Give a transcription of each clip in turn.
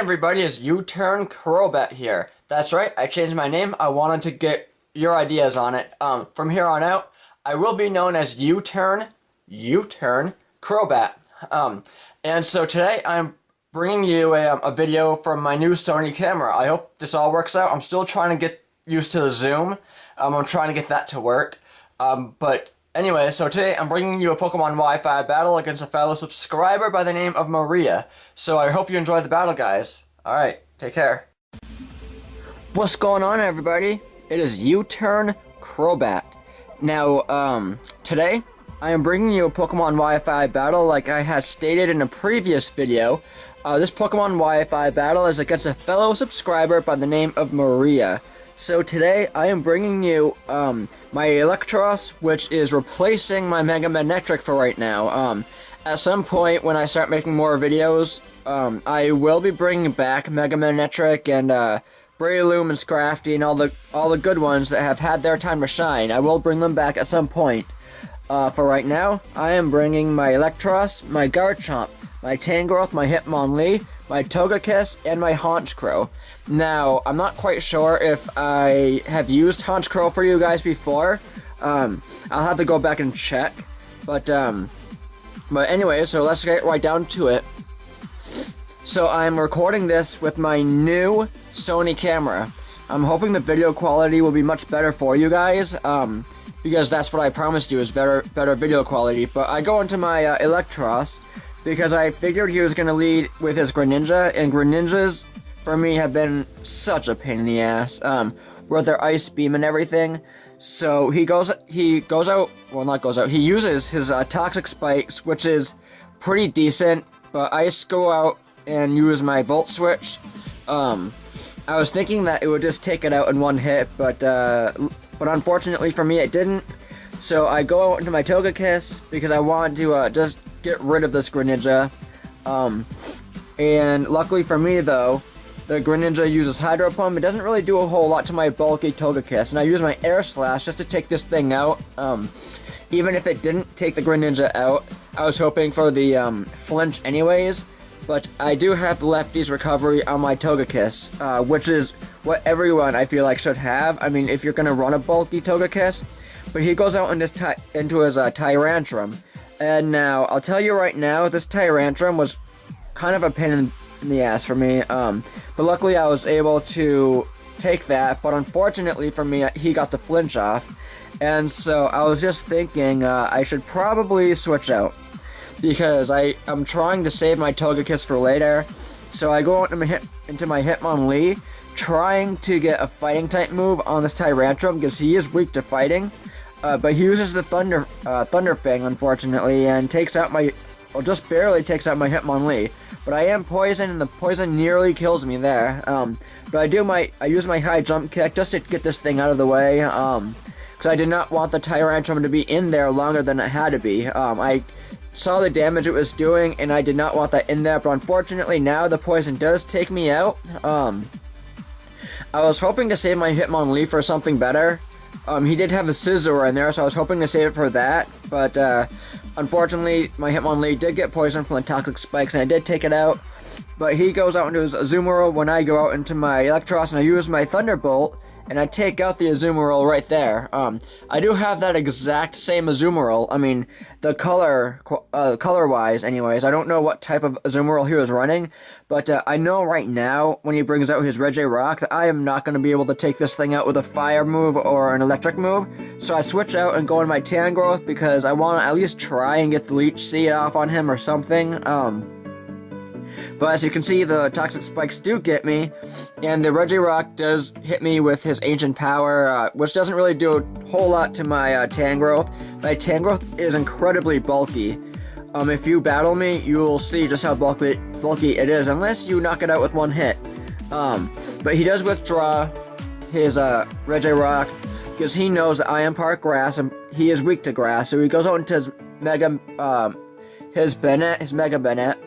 everybody, it's U-Turn Crobat here. That's right, I changed my name. I wanted to get your ideas on it. From here on out, I will be known as U-Turn Crobat. And so today I'm bringing you a video from my new Sony camera. I hope this all works out. I'm still trying to get used to the zoom. I'm trying to get that to work. But anyway, so today I'm bringing you a Pokemon Wi-Fi battle against a fellow subscriber by the name of Maria. So I hope you enjoy the battle, guys. Alright, take care. What's going on, everybody? It is U-Turn Crobat. Now, today I am bringing you a Pokemon Wi-Fi battle like I had stated in a previous video. This Pokemon Wi-Fi battle is against a fellow subscriber by the name of Maria. So today I am bringing you my Eelektross, which is replacing my Mega Manectric for right now. At some point when I start making more videos, I will be bringing back Mega Manectric and Breloom and Scrafty and all the good ones that have had their time to shine. I will bring them back at some point. For right now, I am bringing my Eelektross, my Garchomp, my Tangrowth, my Hitmonlee, my Togekiss, and my Honchkrow. Now, I'm not quite sure if I have used Honchkrow for you guys before. I'll have to go back and check. But anyway, so let's get right down to it. So I'm recording this with my new Sony camera. I'm hoping the video quality will be much better for you guys. Because that's what I promised you, is better video quality. But I go into my Eelektross because I figured he was going to lead with his Greninja, and Greninjas, for me, have been such a pain in the ass, with their Ice Beam and everything. So he goes out, well, not goes out, he uses his Toxic Spikes, which is pretty decent, but I just go out and use my Volt Switch. I was thinking that it would just take it out in one hit, but unfortunately for me, it didn't. So I go out into my Togekiss because I want to just get rid of this Greninja. And luckily for me, though, the Greninja uses Hydro Pump. It doesn't really do a whole lot to my bulky Togekiss, and I use my Air Slash just to take this thing out. Even if it didn't take the Greninja out, I was hoping for the flinch anyways. But I do have the Lefty's Recovery on my Togekiss, which is what everyone, I feel like, should have. I mean, if you're going to run a bulky Togekiss. But he goes out into his Tyrantrum. And now, I'll tell you right now, this Tyrantrum was kind of a pain in the ass for me. But luckily I was able to take that. But unfortunately for me, he got the flinch off. And so I was just thinking I should probably switch out. Because I'm trying to save my Togekiss for later. So I go into my Hitmonlee, trying to get a fighting type move on this Tyrantrum because he is weak to fighting. But he uses the Thunder Fang, unfortunately, and just barely takes out my Hitmonlee. But I am poisoned, and the poison nearly kills me there. But I use my high jump kick just to get this thing out of the way. Because I did not want the Tyrantrum to be in there longer than it had to be. I saw the damage it was doing, and I did not want that in there, but unfortunately now the poison does take me out. I was hoping to save my Hitmonlee for something better. He did have a Scizor in there, so I was hoping to save it for that, but unfortunately my Hitmonlee did get poisoned from the Toxic Spikes, and I did take it out. But he goes out into his Azumarill when I go out into my Eelektross, and I use my Thunderbolt, and I take out the Azumarill right there. I do have that exact same Azumarill. I mean, the color-wise, anyways. I don't know what type of Azumarill he was running, but I know right now, when he brings out his Regirock, that I am not going to be able to take this thing out with a Fire move or an Electric move. So I switch out and go into my Tangrowth because I want to at least try and get the Leech Seed off on him or something. But as you can see, the Toxic Spikes do get me, and the Regirock does hit me with his Ancient Power, which doesn't really do a whole lot to my Tangrowth. My Tangrowth is incredibly bulky. If you battle me, you'll see just how bulky it is, unless you knock it out with one hit. But he does withdraw his Regirock, because he knows that I am part Grass, and he is weak to Grass, so he goes out into his Mega Bennett.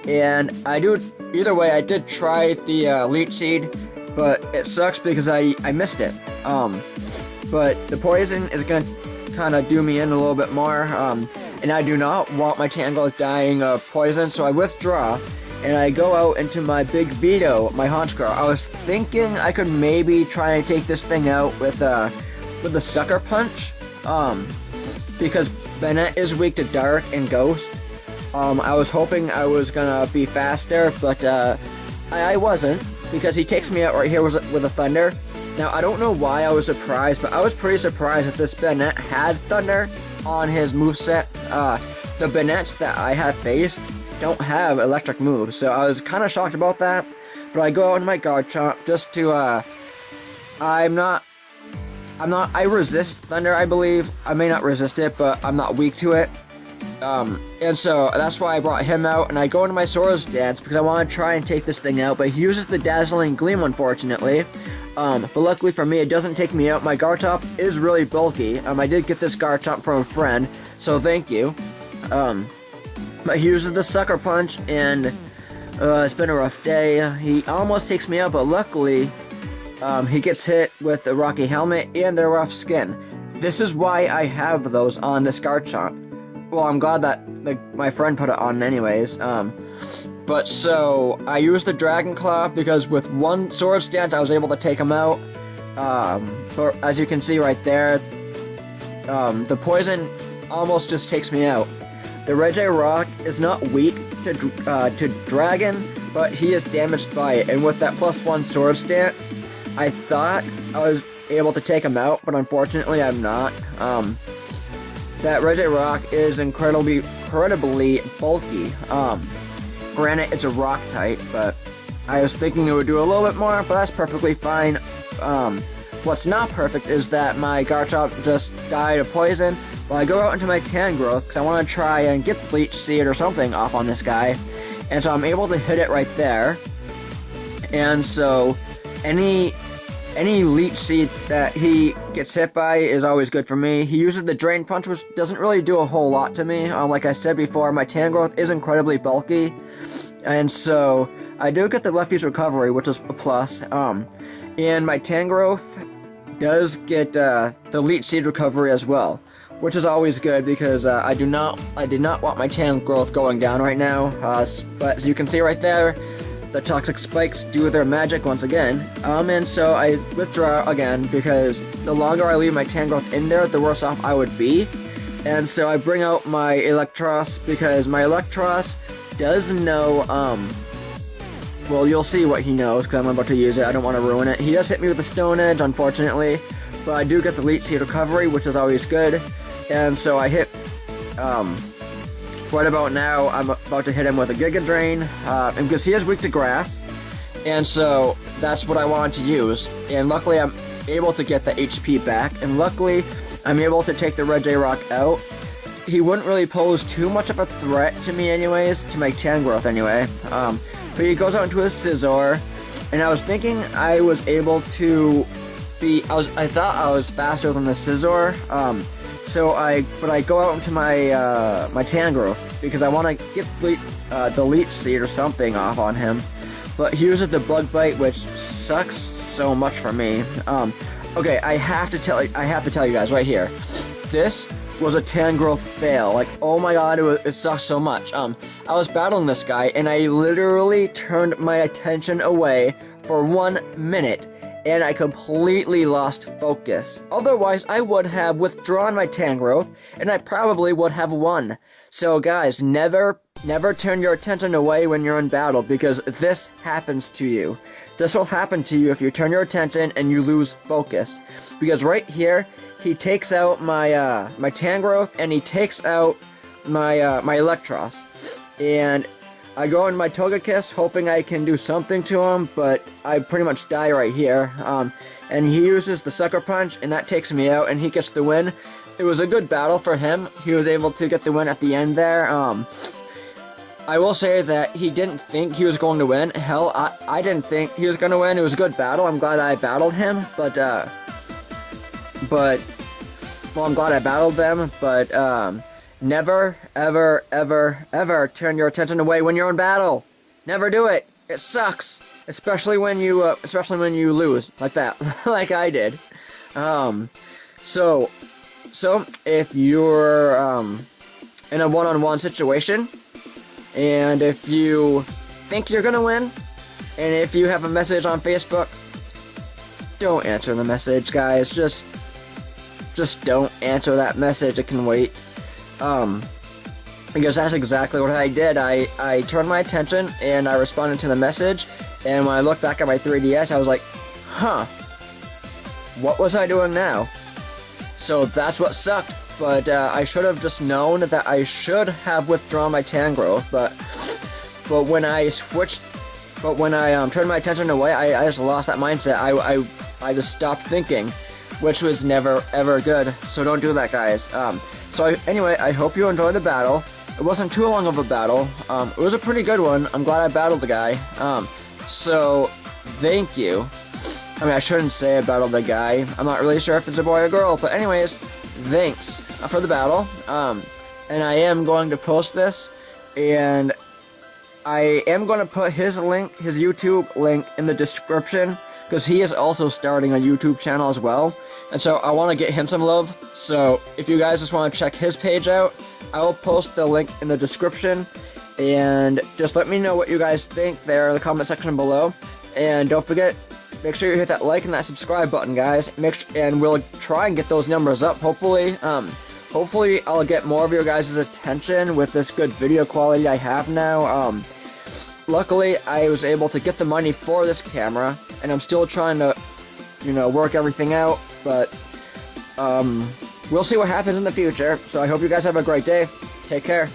And either way, I did try the Leech Seed, but it sucks because I missed it. But the poison is going to kind of do me in a little bit more, and I do not want my Tangrowth dying of poison, so I withdraw. and I go out into my Big Vito, my Honchkrow. I was thinking I could maybe try and take this thing out with the Sucker Punch, because Bennett is weak to Dark and Ghost. I was hoping I was gonna be faster, but I wasn't, because he takes me out right here with a Thunder. Now, I don't know why I was surprised, but I was pretty surprised that this Bennett had Thunder on his moveset. The Bennetts that I have faced don't have electric moves, so I was kind of shocked about that. But I go out into my Garchomp just to, I resist Thunder, I believe. I may not resist it, but I'm not weak to it. And so that's why I brought him out, and I go into my Swords Dance because I want to try and take this thing out, but he uses the Dazzling Gleam, unfortunately. But luckily for me, it doesn't take me out. My Garchomp is really bulky. I did get this Garchomp from a friend, so thank you. But he uses the Sucker Punch, and it's been a rough day. He almost takes me out, but luckily, he gets hit with the Rocky Helmet and the Rough Skin. This is why I have those on this Garchomp. Well, I'm glad that my friend put it on anyways. But so, I used the Dragon Claw because with one Swords Dance, I was able to take him out. But as you can see right there, the poison almost just takes me out. The Regirock is not weak to Dragon, but he is damaged by it. And with that +1 Swords Dance, I thought I was able to take him out, but unfortunately I'm not. That Regirock is incredibly bulky. Granted, it's a rock type, but I was thinking it would do a little bit more, but that's perfectly fine. What's not perfect is that my Garchomp just died of poison. Well, I go out into my Tangrowth because I want to try and get the Leech Seed or something off on this guy. And so I'm able to hit it right there. And so any Leech Seed that he gets hit by is always good for me. He uses the Drain Punch, which doesn't really do a whole lot to me. Like I said before, my Tangrowth is incredibly bulky. And so I do get the Lefty's Recovery, which is a plus. And my Tangrowth does get the Leech Seed Recovery as well, which is always good because I did not want my Tangrowth going down right now. But as you can see right there, the Toxic Spikes do their magic once again. And so I withdraw again because the longer I leave my Tangrowth in there, the worse off I would be. And so I bring out my Electros because my Electros does know, well, you'll see what he knows because I'm about to use it. I don't want to ruin it. He does hit me with a Stone Edge, unfortunately, but I do get the Leech Seed Recovery, which is always good. And so I hit, right about now, I'm about to hit him with a Giga Drain, and because he is weak to Grass, and so that's what I wanted to use. And luckily I'm able to get the HP back, and luckily I'm able to take the Regirock out. He wouldn't really pose too much of a threat to me anyways, to my Tangrowth anyway. But he goes out into his Scizor, and I was thinking I was able to be, I thought I was faster than the Scizor, but I go out into my my Tangrowth because I want to get the Leech Seed or something off on him. But he uses the Bug Bite, which sucks so much for me. Okay, I have to tell you guys right here. This was a Tangrowth fail. Like, oh my god, it sucks so much. I was battling this guy, and I literally turned my attention away for 1 minute, and I completely lost focus. Otherwise, I would have withdrawn my Tangrowth, and I probably would have won. So guys, never turn your attention away when you're in battle, because this happens to you. This will happen to you if you turn your attention and you lose focus. Because right here, he takes out my my Tangrowth, and he takes out my my Electros. And I go in my Togekiss, hoping I can do something to him, but I pretty much die right here. And he uses the Sucker Punch, and that takes me out, and he gets the win. It was a good battle for him. He was able to get the win at the end there. I will say that he didn't think he was going to win. Hell, I didn't think he was going to win. It was a good battle. I'm glad I battled him, well, I'm glad I battled them, but, never, ever, ever, ever turn your attention away when you're in battle. Never do it. It sucks. Especially when you lose, like that, like I did. So if you're, in a one-on-one situation, and if you think you're gonna win. And if you have a message on Facebook, don't answer the message, guys. Just don't answer that message. It can wait. Because that's exactly what I did. I turned my attention and I responded to the message. And when I looked back at my 3DS, I was like, huh, what was I doing now? So that's what sucked. But I should have just known that I should have withdrawn my Tangrowth. But when I turned my attention away, I just lost that mindset. I just stopped thinking, which was never ever good. So don't do that, guys. Anyway, I hope you enjoyed the battle. It wasn't too long of a battle. It was a pretty good one. I'm glad I battled the guy. So thank you. I mean, I shouldn't say I battled the guy. I'm not really sure if it's a boy or girl, but anyways, thanks for the battle. And I am going to post this, and I am going to put his YouTube link in the description, because he is also starting a YouTube channel as well, and so I want to get him some love. So if you guys just want to check his page out, I will post the link in the description, and just let me know what you guys think there in the comment section below. And don't forget, make sure you hit that like and that subscribe button, guys. And we'll try and get those numbers up, hopefully. Hopefully I'll get more of your guys' attention with this good video quality I have now. Luckily, I was able to get the money for this camera, and I'm still trying to, work everything out, but, we'll see what happens in the future. So I hope you guys have a great day. Take care.